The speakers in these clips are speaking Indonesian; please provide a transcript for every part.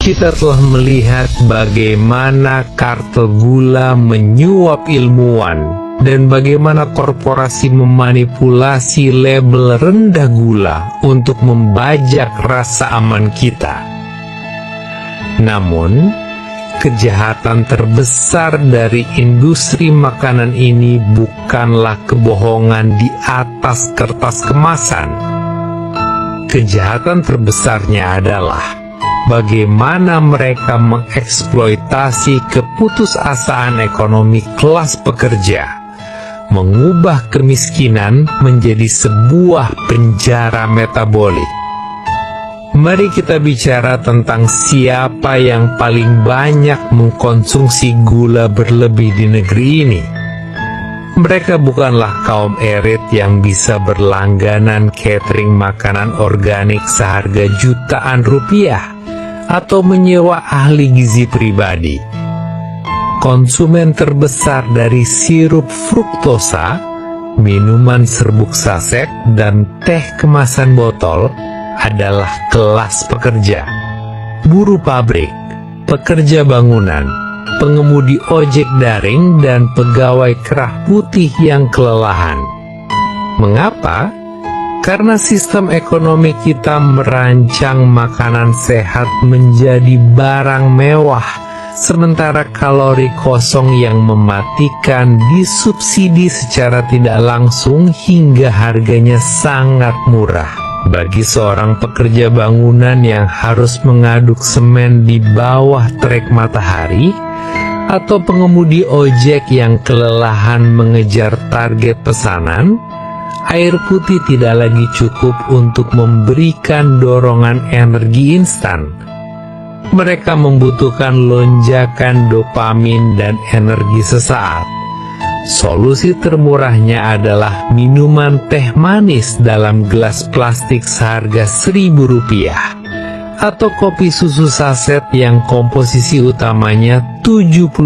Kita telah melihat bagaimana kartel gula menyuap ilmuwan, dan bagaimana korporasi memanipulasi label rendah gula untuk membajak rasa aman kita. Namun, kejahatan terbesar dari industri makanan ini bukanlah kebohongan di atas kertas kemasan. Kejahatan terbesarnya adalah bagaimana mereka mengeksploitasi keputusasaan ekonomi kelas pekerja, mengubah kemiskinan menjadi sebuah penjara metabolik. Mari kita bicara tentang siapa yang paling banyak mengkonsumsi gula berlebih di negeri ini. Mereka bukanlah kaum elit yang bisa berlangganan catering makanan organik seharga jutaan rupiah, atau menyewa ahli gizi pribadi. Konsumen terbesar dari sirup fruktosa, minuman serbuk saset, dan teh kemasan botol adalah kelas pekerja, buruh pabrik, pekerja bangunan, pengemudi ojek daring, dan pegawai kerah putih yang kelelahan. Mengapa? Karena sistem ekonomi kita merancang makanan sehat menjadi barang mewah, sementara kalori kosong yang mematikan disubsidi secara tidak langsung hingga harganya sangat murah. Bagi seorang pekerja bangunan yang harus mengaduk semen di bawah terik matahari, atau pengemudi ojek yang kelelahan mengejar target pesanan, air putih tidak lagi cukup untuk memberikan dorongan energi instan. Mereka membutuhkan lonjakan dopamin dan energi sesaat. Solusi termurahnya adalah minuman teh manis dalam gelas plastik seharga Rp1.000, atau kopi susu saset yang komposisi utamanya 70%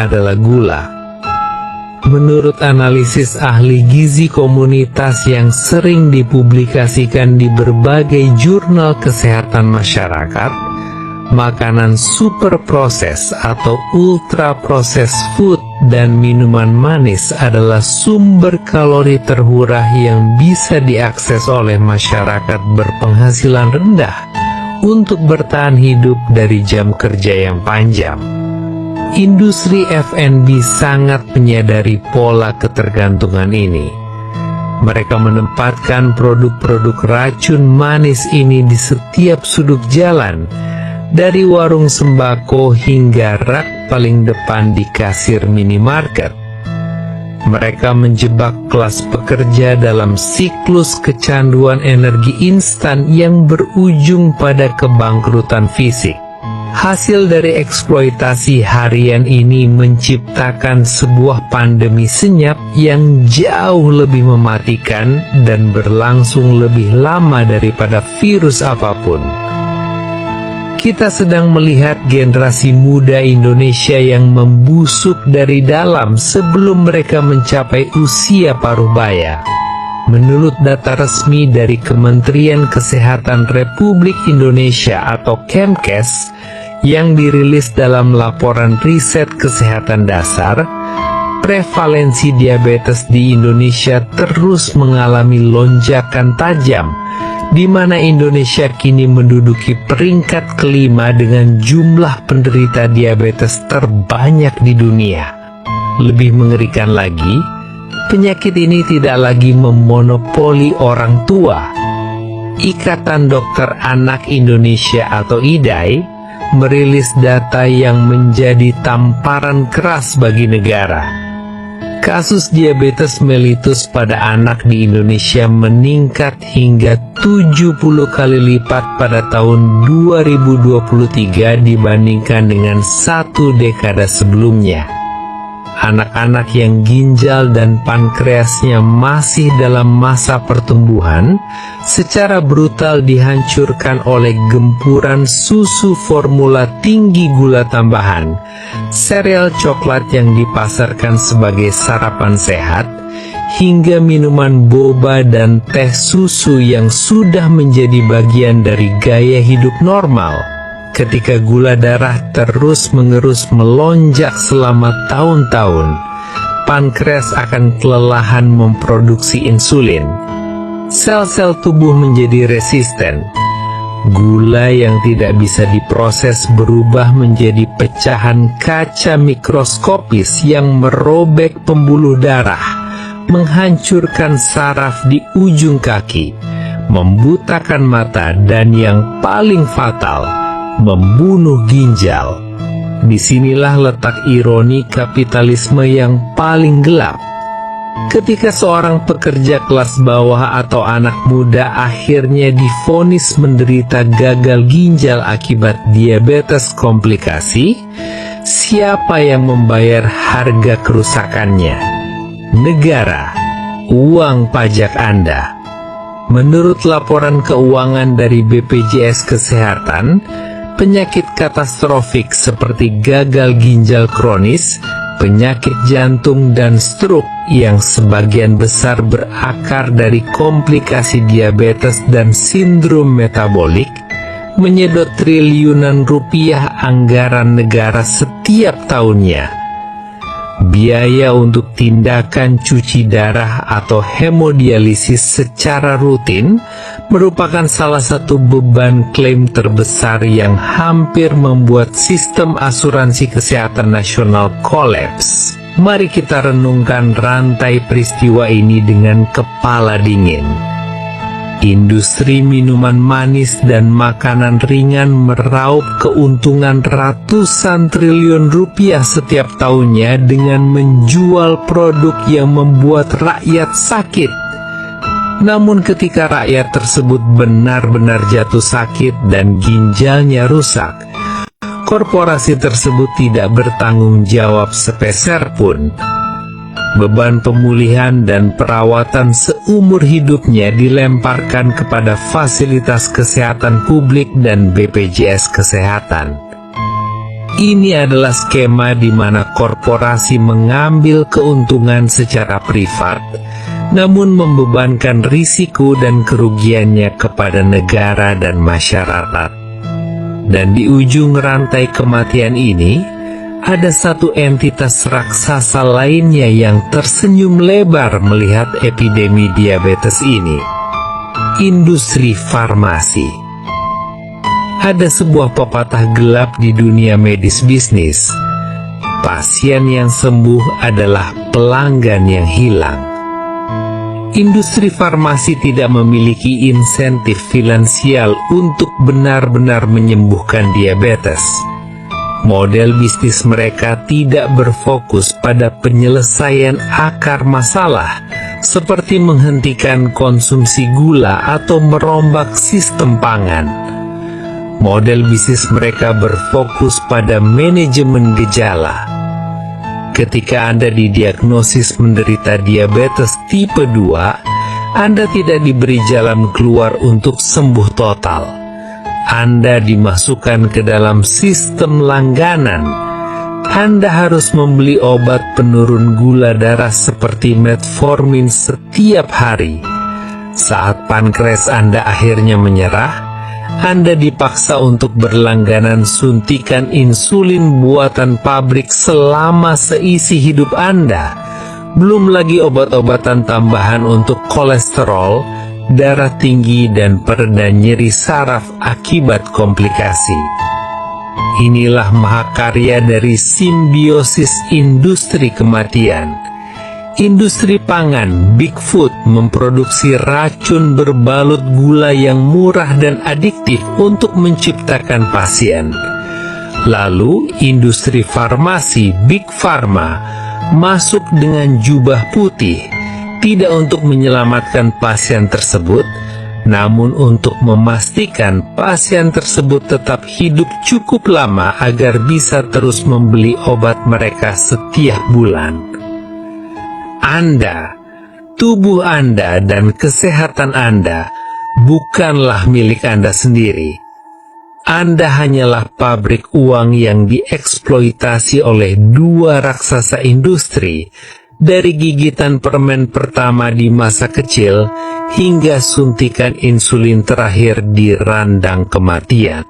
adalah gula. Menurut analisis ahli gizi komunitas yang sering dipublikasikan di berbagai jurnal kesehatan masyarakat, makanan super proses atau ultra processed food dan minuman manis adalah sumber kalori termurah yang bisa diakses oleh masyarakat berpenghasilan rendah untuk bertahan hidup dari jam kerja yang panjang. Industri F&B sangat menyadari pola ketergantungan ini. Mereka menempatkan produk-produk racun manis ini di setiap sudut jalan, dari warung sembako hingga rak paling depan di kasir minimarket. Mereka menjebak kelas pekerja dalam siklus kecanduan energi instan yang berujung pada kebangkrutan fisik. Hasil dari eksploitasi harian ini menciptakan sebuah pandemi senyap yang jauh lebih mematikan dan berlangsung lebih lama daripada virus apapun. Kita sedang melihat generasi muda Indonesia yang membusuk dari dalam sebelum mereka mencapai usia paruh baya. Menurut data resmi dari Kementerian Kesehatan Republik Indonesia atau Kemkes, yang dirilis dalam laporan riset kesehatan dasar, prevalensi diabetes di Indonesia terus mengalami lonjakan tajam, di mana Indonesia kini menduduki peringkat kelima dengan jumlah penderita diabetes terbanyak di dunia. Lebih mengerikan lagi, penyakit ini tidak lagi memonopoli orang tua. Ikatan Dokter Anak Indonesia atau IDAI merilis data yang menjadi tamparan keras bagi negara. Kasus diabetes mellitus pada anak di Indonesia meningkat hingga 70 kali lipat pada tahun 2023 dibandingkan dengan satu dekade sebelumnya. Anak-anak yang ginjal dan pankreasnya masih dalam masa pertumbuhan secara brutal dihancurkan oleh gempuran susu formula tinggi gula tambahan, sereal coklat yang dipasarkan sebagai sarapan sehat, hingga minuman boba dan teh susu yang sudah menjadi bagian dari gaya hidup normal. ketika gula darah terus-menerus melonjak selama tahun-tahun, pankreas akan kelelahan memproduksi insulin. Sel-sel tubuh menjadi resisten. Gula yang tidak bisa diproses berubah menjadi pecahan kaca mikroskopis yang merobek pembuluh darah, menghancurkan saraf di ujung kaki, membutakan mata, dan yang paling fatal, membunuh ginjal. Disinilah letak ironi kapitalisme yang paling gelap. Ketika seorang pekerja kelas bawah atau anak muda akhirnya divonis menderita gagal ginjal akibat diabetes komplikasi, siapa yang membayar harga kerusakannya? Negara, uang pajak Anda. Menurut laporan keuangan dari BPJS Kesehatan, penyakit katastrofik seperti gagal ginjal kronis, penyakit jantung, dan stroke yang sebagian besar berakar dari komplikasi diabetes dan sindrom metabolik, menyedot triliunan rupiah anggaran negara setiap tahunnya. Biaya untuk tindakan cuci darah atau hemodialisis secara rutin merupakan salah satu beban klaim terbesar yang hampir membuat sistem asuransi kesehatan nasional kolaps. Mari kita renungkan rantai peristiwa ini dengan kepala dingin. Industri minuman manis dan makanan ringan meraup keuntungan ratusan triliun rupiah setiap tahunnya dengan menjual produk yang membuat rakyat sakit. Namun ketika rakyat tersebut benar-benar jatuh sakit dan ginjalnya rusak, korporasi tersebut tidak bertanggung jawab sepeser pun. Beban pemulihan dan perawatan seumur hidupnya dilemparkan kepada fasilitas kesehatan publik dan BPJS Kesehatan. Ini adalah skema di mana korporasi mengambil keuntungan secara privat, namun membebankan risiko dan kerugiannya kepada negara dan masyarakat. Dan di ujung rantai kematian ini, ada satu entitas raksasa lainnya yang tersenyum lebar melihat epidemi diabetes ini. Industri farmasi. Ada sebuah pepatah gelap di dunia medis bisnis. Pasien yang sembuh adalah pelanggan yang hilang. Industri farmasi tidak memiliki insentif finansial untuk benar-benar menyembuhkan diabetes. Model bisnis mereka tidak berfokus pada penyelesaian akar masalah, seperti menghentikan konsumsi gula atau merombak sistem pangan. Model bisnis mereka berfokus pada manajemen gejala. Ketika Anda didiagnosis menderita diabetes tipe 2, Anda tidak diberi jalan keluar untuk sembuh total. Anda dimasukkan ke dalam sistem langganan. Anda harus membeli obat penurun gula darah seperti metformin setiap hari. Saat pankreas Anda akhirnya menyerah, Anda dipaksa untuk berlangganan suntikan insulin buatan pabrik selama seisi hidup Anda. Belum lagi obat-obatan tambahan untuk kolesterol, darah tinggi, dan pereda nyeri saraf akibat komplikasi. Inilah mahakarya dari simbiosis industri kematian. Industri pangan, Big Food, memproduksi racun berbalut gula yang murah dan adiktif untuk menciptakan pasien. Lalu, industri farmasi, Big Pharma, masuk dengan jubah putih, tidak untuk menyelamatkan pasien tersebut, namun untuk memastikan pasien tersebut tetap hidup cukup lama agar bisa terus membeli obat mereka setiap bulan. Anda, tubuh Anda, dan kesehatan Anda bukanlah milik Anda sendiri. Anda hanyalah pabrik uang yang dieksploitasi oleh dua raksasa industri, dari gigitan permen pertama di masa kecil hingga suntikan insulin terakhir di randang kematian.